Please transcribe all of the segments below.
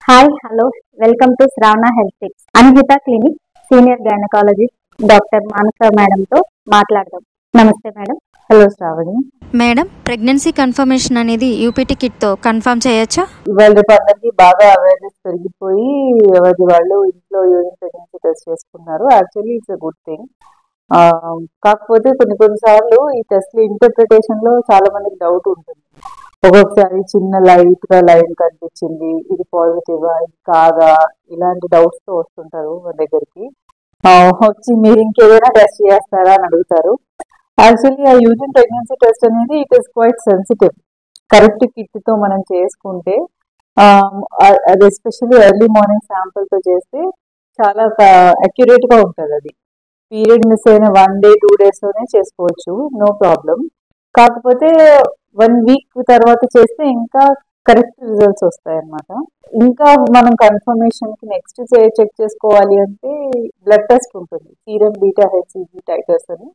Hi hello welcome to Shravana health tips. Anhita clinic senior gynaecologist doctor Manasa మేడంతో మాట్లాడదాం. నమస్తే madam. Hello Shravani madam, pregnancy confirmation అనేది UPT కిట్తో confirm చేయొచ్చా? ఇవాళ రేపు అందరికీ బాగా అవేర్నెస్ పెరిగిపోయి ఎవరి వాళ్ళు ఇంట్లో యూరిన్ ప్రెగ్నెన్సీ టెస్ట్ చేసుకున్నారు. Actually it's a good thing. కాకపోతే కొన్నిసార్లు ఈ టెస్ట్ ఇంటర్ప్రిటేషన్ లో చాలా మందికి డౌట్ ఉంటుంది. ఒక్కొక్కసారి చిన్న లైట్ గా లైన్ కనిపించింది, ఇది పాజిటివా ఇది కాదా, ఇలాంటి డౌట్స్ తో వస్తుంటారు మన దగ్గరికి. వచ్చి మీరు ఇంకేదైనా టెస్ట్ చేస్తారా అని అడుగుతారు. యాక్చువల్లీ ఆ యూరిన్ ప్రెగ్నెన్సీ టెస్ట్ అనేది it is quite sensitive. Correct kit తో మనం చేసుకుంటే అది ఎస్పెషల్లీ ఎర్లీ మార్నింగ్ శాంపుల్ తో చేస్తే చాలా అక్యురేట్ గా ఉంటుంది. అది పీరియడ్ మిస్ అయిన 1 డే 2 డేస్ లోనే చేసుకోవచ్చు, నో ప్రాబ్లం. కాకపోతే 1 వీక్ తర్వాత చేస్తే ఇంకా కరెక్ట్ రిజల్ట్స్ వస్తాయి అన్నమాట. ఇంకా మనం కన్ఫర్మేషన్ కి నెక్స్ట్ చెక్ చేసుకోవాలి అంటే బ్లడ్ టెస్ట్ ఉంటుంది, సీరం బీటా హెచ్సిజి టైటర్స్ అని.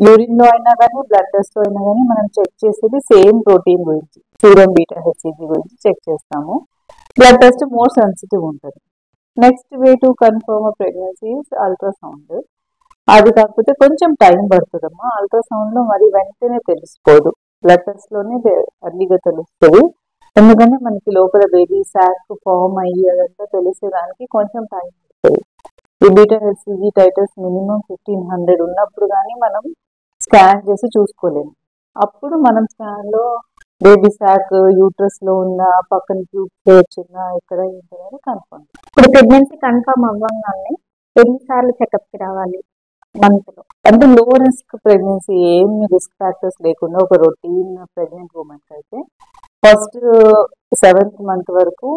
యూరిన్ లో అయినా కానీ బ్లడ్ టెస్ట్ లో అయినా కానీ మనం చెక్ చేసేది సేమ్ ప్రోటీన్ గురించి, సీరం బీటా హెచ్సిజి గురించి చెక్ చేస్తాము. బ్లడ్ టెస్ట్ మోర్ సెన్సిటివ్ ఉంటుంది. Next way to confirm pregnancy is ultrasound. అది కాకపోతే కొంచెం టైం పడుతుందమ్మా. అల్ట్రాసౌండ్ లో మరి వెంటనే తెలిసిపోదు, బ్లడ్ టెస్ట్ లోనే అర్లీగా తెలుస్తుంది. ఎందుకంటే మనకి లోపల బేబీ శాక్ ఫామ్ అయ్యి అదంతా తెలిసేదానికి కొంచెం టైం పడుతుంది. ఈ బీటా హెచ్సిజి టైటర్స్ మినిమం 1500 ఉన్నప్పుడు కానీ మనం స్కాన్ చేసి చూసుకోలేము. అప్పుడు మనం స్కాన్ లో బేబీ శాక్ యూట్రస్ లో ఉన్న పక్కన ట్యూబ్ వచ్చిందా ఎక్కడ ఏంటనేది కన్ఫర్మ్. ఇప్పుడు ప్రెగ్నెన్సీ కన్ఫర్మ్ అవ్వగానే ఎన్నిసార్లు చెకప్ కి రావాలి మంత్ లో? అంటే లో రిస్క్ ప్రెగ్నెన్సీ, ఏమి రిస్క్ ఫ్యాక్టర్స్ లేకుండా ఒక రొటీన్ ప్రెగ్నెంట్ ఉమెన్ అయితే ఫస్ట్ 7th మంత్ వరకు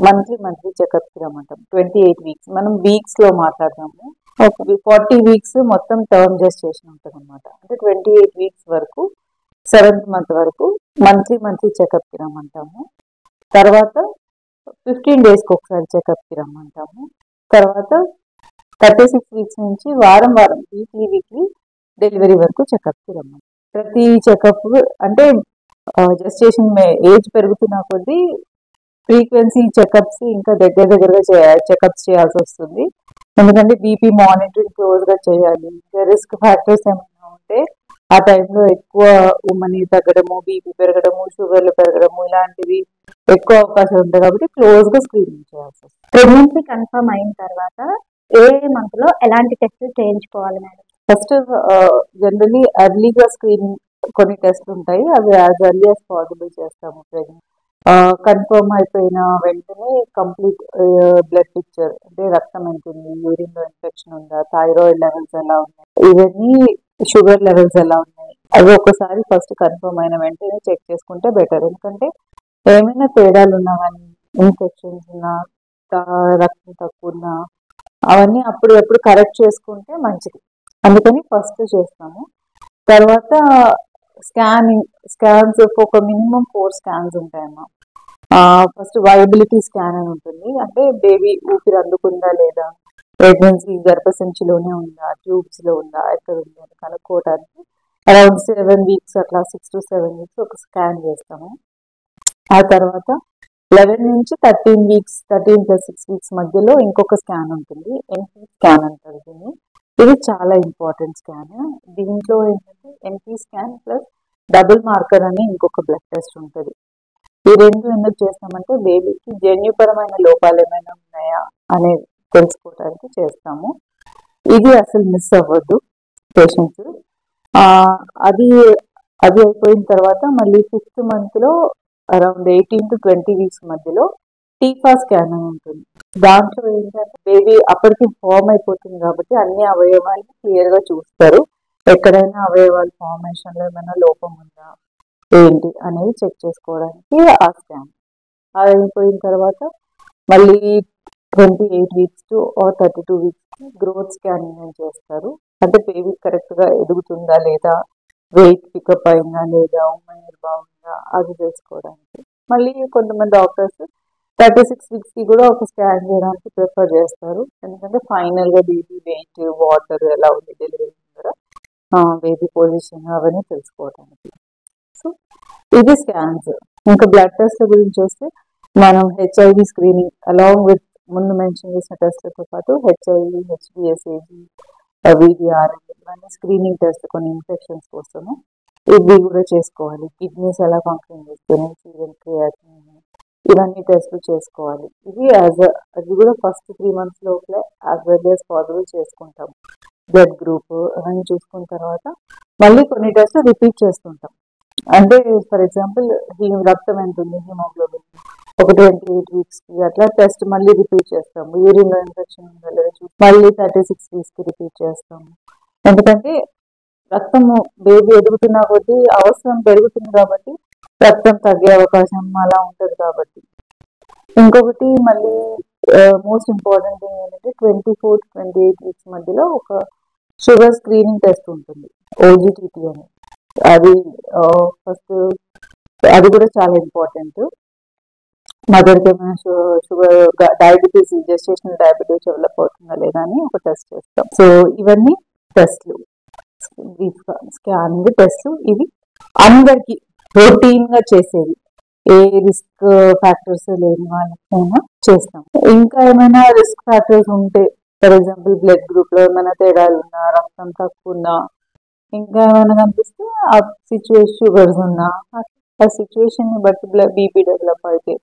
మంత్లీ చెకప్ కి రమ్మంటాం. 28 వీక్స్ మనం వీక్స్ లో మాట్లాడతాము. 40 వీక్స్ మొత్తం టర్మ్ జెస్టేషన్ ఉంటుంది అనమాట. అంటే 28 వీక్స్ వరకు 7th మంత్ వరకు మంత్లీ చెకప్ కి రమ్మంటాము. తర్వాత 15 డేస్కి ఒకసారి చెకప్ కి రమ్మంటాము. తర్వాత 36 వీక్స్ నుంచి వారం వీక్లీ డెలివరీ వరకు చెకప్ కి రమ్మంటాము. ప్రతి చెకప్ అంటే జెస్టేషన్ ఏజ్ పెరుగుతున్న కొద్దీ ఫ్రీక్వెన్సీ చెకప్స్ ఇంకా దగ్గరగా చెకప్స్ చేయాల్సి వస్తుంది. ఎందుకంటే బీపీ మానిటరింగ్ క్లోజ్ గా చేయాలి. ఇంకా రిస్క్ ఫ్యాక్టర్స్ ఏమైనా ఉంటే ఆ టైంలో ఎక్కువ ఉమ్మని తగ్గడము, బీపీ పెరగడము, షుగర్లు పెరగడము ఇలాంటివి ఎక్కువ అవకాశం ఉంటాయి. కాబట్టి క్లోజ్ గా స్క్రీనింగ్ చేయాల్సి వస్తుంది. ప్రెగ్నెన్సీ కన్ఫర్మ్ అయిన తర్వాత ఏ మంత్ లో ఎలాంటి టెస్ట్ చేయించుకోవాలి మేడం? ఫస్ట్ జనరలీ అర్లీగా స్క్రీనింగ్ కొన్ని టెస్ట్ ఉంటాయి, అవి యాజ్ ఎర్లీ యాజ్ పాసిబుల్ చేస్తాము. ప్రెగ్నెంట్ కన్ఫర్మ్ అయిపోయిన వెంటనే కంప్లీట్ బ్లడ్ పిక్చర్, అంటే రక్తం ఎంత ఉంది, యూరిన్ లో ఇన్ఫెక్షన్ ఉందా, థైరాయిడ్ లెవెల్స్ ఎలా ఉన్నాయి, ఇవన్నీ షుగర్ లెవెల్స్ ఎలా ఉన్నాయి, అవి ఒకసారి ఫస్ట్ కన్ఫర్మ్ అయిన వెంటనే చెక్ చేసుకుంటే బెటర్. ఎందుకంటే ఏమైనా తేడాలు ఉన్నా కానీ, ఇన్ఫెక్షన్స్ ఉన్నా, రక్తం తక్కువ ఉన్నా అవన్నీ అప్పుడు కరెక్ట్ చేసుకుంటే మంచిది. అందుకని ఫస్ట్ చేస్తాము. తర్వాత స్కాన్స్ ఒక మినిమం 4 స్కాన్స్ ఉంటాయమ్మా. ఫస్ట్ వయబిలిటీ స్కాన్ అని ఉంటుంది, అంటే బేబీ ఊపిరి అందుకుందా లేదా, ప్రెగ్నెన్సీ గర్భసంచిలోనే ఉందా, ట్యూబ్స్ లో ఉందా, ఎక్కడ ఉంది అని కనుక్కోవడానికి అరౌండ్ 7 వీక్స్ అట్లా 6 to 7 వీక్స్ ఒక స్కాన్ చేస్తాము. ఆ తర్వాత 11 నుంచి 13 వీక్స్ 13 + 6 వీక్స్ మధ్యలో ఇంకొక స్కాన్ ఉంటుంది, ఎన్పీ స్కాన్ అంటారు దీన్ని. ఇది చాలా ఇంపార్టెంట్ స్కాన్. దీంట్లో ఏంటంటే NP scan plus double marker అని ఇంకొక బ్లడ్ టెస్ట్ ఉంటుంది. ఈ రెండు ఎందుకు చేస్తామంటే బేబీకి జన్యుపరమైన లోపాలు ఏమైనా ఉన్నాయా అనేది తెలుసుకోవడానికి చేస్తాము. ఇది అసలు మిస్ అవ్వద్దు పేషెంట్స్. అది అయిపోయిన తర్వాత మళ్ళీ 5th మంత్ లో అరౌండ్ 18 to 20 వీక్స్ మధ్యలో టీఫా స్కాన్ అని ఉంటుంది. దాంట్లో ఏంటంటే బేబీ అప్పటికి ఫామ్ అయిపోతుంది కాబట్టి అన్ని అవయవాలు క్లియర్ గా చూస్తారు. ఎక్కడైనా అవయవాల ఫార్మేషన్ లో ఏమైనా లోపం ఉందా ఏంటి అనేది చెక్ చేసుకోవడానికి ఆ స్కాన్. అది అయిపోయిన తర్వాత మళ్ళీ 28 weeks to 32 weeks growth scanning అని చేస్తారు. అంటే బేబీ కరెక్ట్ గా ఎదుగుతుందా లేదా, వెయిట్ పికప్ అయిందా లేదా, ఉమ్మనీరు బాగుందా అది తెలుసుకోవడానికి. మళ్ళీ కొంతమంది డాక్టర్స్ 36 వీక్స్ కి కూడా ఒక స్కాన్ చేయడానికి ప్రిఫర్ చేస్తారు. ఎందుకంటే ఫైనల్ గా బేబీ వెయిట్, వాటర్ ఎలా ఉంది డెలివరీ దగ్గర, బేబీ పొజిషన్ అవన్నీ తెలుసుకోవడానికి. సో ఇది స్కాన్స్. ఇంకా బ్లడ్ టెస్ట్ గురించి వస్తే మనం హెచ్ఐవి స్క్రీనింగ్ అలాంగ్ విత్ ముందు మెన్షన్ చేసిన టెస్ట్లతో పాటు హెచ్ఐవి, హెచ్బిఎస్ఏజి, విడిఆర్ ఇవన్నీ స్క్రీనింగ్ టెస్ట్ కొన్ని ఇన్ఫెక్షన్స్ కోసము ఇవి కూడా చేసుకోవాలి. కిడ్నీస్ ఎలా ఫంక్షన్ చేస్తున్నాయి, సీరల్ క్రియాటినిన్ ఇవన్నీ టెస్ట్లు చేసుకోవాలి. ఇవి అది కూడా ఫస్ట్ 3 months లోపలే యాజ్ వెల్ యాజ్ పాసిబుల్ చేసుకుంటాం. బ్లడ్ గ్రూప్ అవన్నీ చూసుకున్న తర్వాత మళ్ళీ కొన్ని టెస్ట్లు రిపీట్ చేస్తుంటాం. అంటే ఫర్ ఎగ్జాంపుల్ రక్తం ఎంత ఉంది, హిమోగ్లోబిన్ ఒక 28 weeksకి అట్లా టెస్ట్ మళ్ళీ రిపీట్ చేస్తాము. యూరిన్లో ఇన్ఫెక్షన్ ఉందో లేదో చూసి మళ్ళీ 36 weeksకి రిపీట్ చేస్తాము. ఎందుకంటే రక్తము బేబీ ఎదుగుతున్న కొద్దీ అవసరం పెరుగుతుంది కాబట్టి రక్తం తగ్గే అవకాశం అలా ఉంటుంది కాబట్టి. ఇంకొకటి మళ్ళీ మోస్ట్ ఇంపార్టెంట్ థింగ్ ఏంటంటే 24 to 28 weeks మధ్యలో ఒక షుగర్ స్క్రీనింగ్ టెస్ట్ ఉంటుంది, ఓజిటిటి అని. అది ఫస్ట్ అది కూడా చాలా ఇంపార్టెంట్. మదర్కి ఏమైనా sugar diabetes, gestational diabetes develop అవుతుందా లేదా అని ఒక టెస్ట్ చేస్తాం. సో ఇవన్నీ టెస్ట్లు, స్కానింగ్ టెస్ట్లు ఇవి అందరికి రొటీన్ గా చేసేవి. ఏ రిస్క్ ఫ్యాక్టర్స్ లేని వాళ్ళకైనా చేస్తాం. ఇంకా ఏమైనా రిస్క్ ఫ్యాక్టర్స్ ఉంటే ఫర్ ఎగ్జాంపుల్ బ్లడ్ గ్రూప్ లో ఏమైనా తేడాలు ఉన్నా, రక్తం తక్కువ ఉన్నా, ఇంకా ఏమైనా కనిపిస్తే ఆ సిచ్యువేషన్ షుగర్స్ ఉన్నా ఆ సిచ్యువేషన్ ని బట్టి బీపీ డెవలప్ అయితే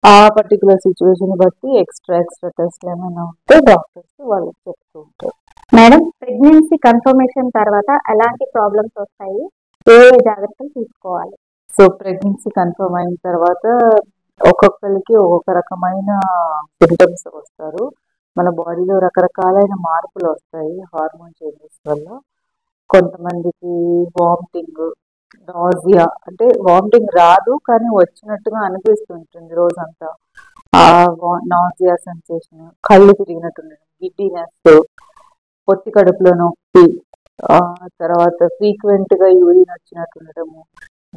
ఆ పర్టికులర్ సిచ్యువేషన్ ని బట్టి ఎక్స్ట్రా టెస్ట్లు ఏమైనా ఉంటే డాక్టర్స్ వాళ్ళకి చెప్తూ ఉంటారు. మేడం, ప్రెగ్నెన్సీ కన్ఫర్మేషన్ తర్వాత ఎలాంటి ప్రాబ్లమ్స్ వస్తాయి, ఏ జాగ్రత్తలు తీసుకోవాలి? సో ప్రెగ్నెన్సీ కన్ఫర్మ్ అయిన తర్వాత ఒక్కొక్కరికి ఒక్కొక్క రకమైన సింటమ్స్ వస్తారు. మన బాడీలో రకరకాలైన మార్పులు వస్తాయి హార్మోన్ చేంజెస్ వల్ల. కొంతమందికి వామిటింగ్, నాజియా, అంటే వామిటింగ్ రాదు కానీ వచ్చినట్టుగా అనిపిస్తుంటుంది రోజంతా, ఆ నాజియా సెన్సేషన్, కళ్ళు తిరిగినట్టు ఉండడం, గిడ్డినెస్, పొత్తి కడుపులో నొప్పి, తర్వాత ఫ్రీక్వెంట్ గా యూరిన్ వచ్చినట్టు ఉండడము,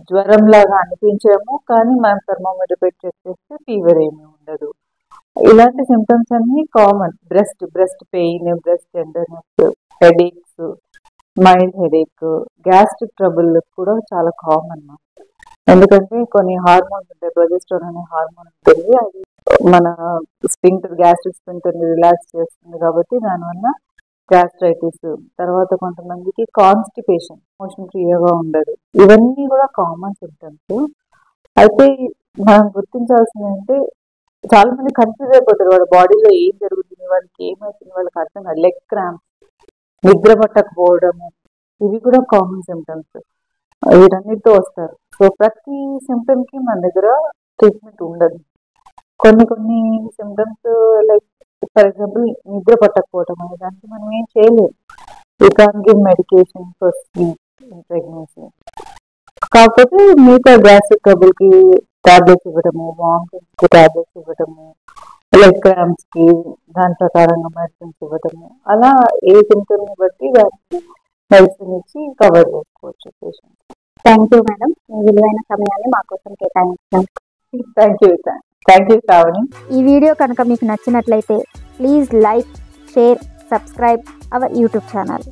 జ్వరం లాగా అనిపించడము కానీ మనం థర్మోమీటర్ పెట్టి చెక్ చేస్తే ఫీవర్ ఏమీ ఉండదు. ఇలాంటి సిమ్టమ్స్ అన్ని common. Breast pain, breast tenderness, headaches, mild headache, gastric trouble కూడా చాలా కామన్. ఎందుకంటే కొన్ని హార్మోన్స్ ఉంటాయి, ప్రొజెస్టరాన్ అనే హార్మోన్ ఉంటుంది, అది మన గ్యాస్ట్రిక్ స్పింక్టర్ ని రిలాక్స్ చేస్తుంది కాబట్టి దానివల్ల గ్యాస్ట్రైటిస్. తర్వాత కొంతమందికి కాన్స్టిపేషన్, మోషన్ ఫ్రీగా ఉండదు. ఇవన్నీ కూడా కామన్ సిమ్టమ్స్. అయితే మనం గుర్తించాల్సింది అంటే చాలా మంది కన్ఫ్యూజ్ అయిపోతారు, వాళ్ళ బాడీలో ఏం జరుగుతుంది, వాళ్ళకి ఏమవుతుంది వాళ్ళకి అర్థం కాదు. లెగ్ క్రాంప్స్, నిద్ర పట్టకపోవడము, ఇవి కూడా కామన్ సిమ్టమ్స్. వీటన్నిటితో వస్తారు. సో ప్రతి సిమ్టమ్ కి మన దగ్గర ట్రీట్మెంట్ ఉండదు. కొన్ని సిమ్టమ్స్ లైక్ ఫర్ ఎగ్జాంపుల్ నిద్ర పట్టకపోవడం అనే దానికి మనం ఏం చేయలేము. You can give medication for sleep in pregnancy. కాకపోతే మిగతా గ్యాస్ట్రిక్ ట్రబుల్ కి టాబ్లెట్స్ ఇవ్వడము, వామిటింగ్స్ కి టాబ్లెట్స్ ఇవ్వడము, లెగ్ క్రాంప్స్ కి దాని ప్రకారంగా మెడిసిన్స్ ఇవ్వడము, అలా ఏ సిమ్టమ్ ని బట్టి దానికి మెడిసిన్ ఇచ్చి కవర్ చేసుకోవచ్చు పేషెంట్. థ్యాంక్ యూ మేడం, మీ విలువైన సమయాన్ని మా కోసం కేటాయించినందుకు. Thank you Shravani. ఈ వీడియో కనుక మీకు నచ్చినట్లయితే please like, share, subscribe our YouTube channel.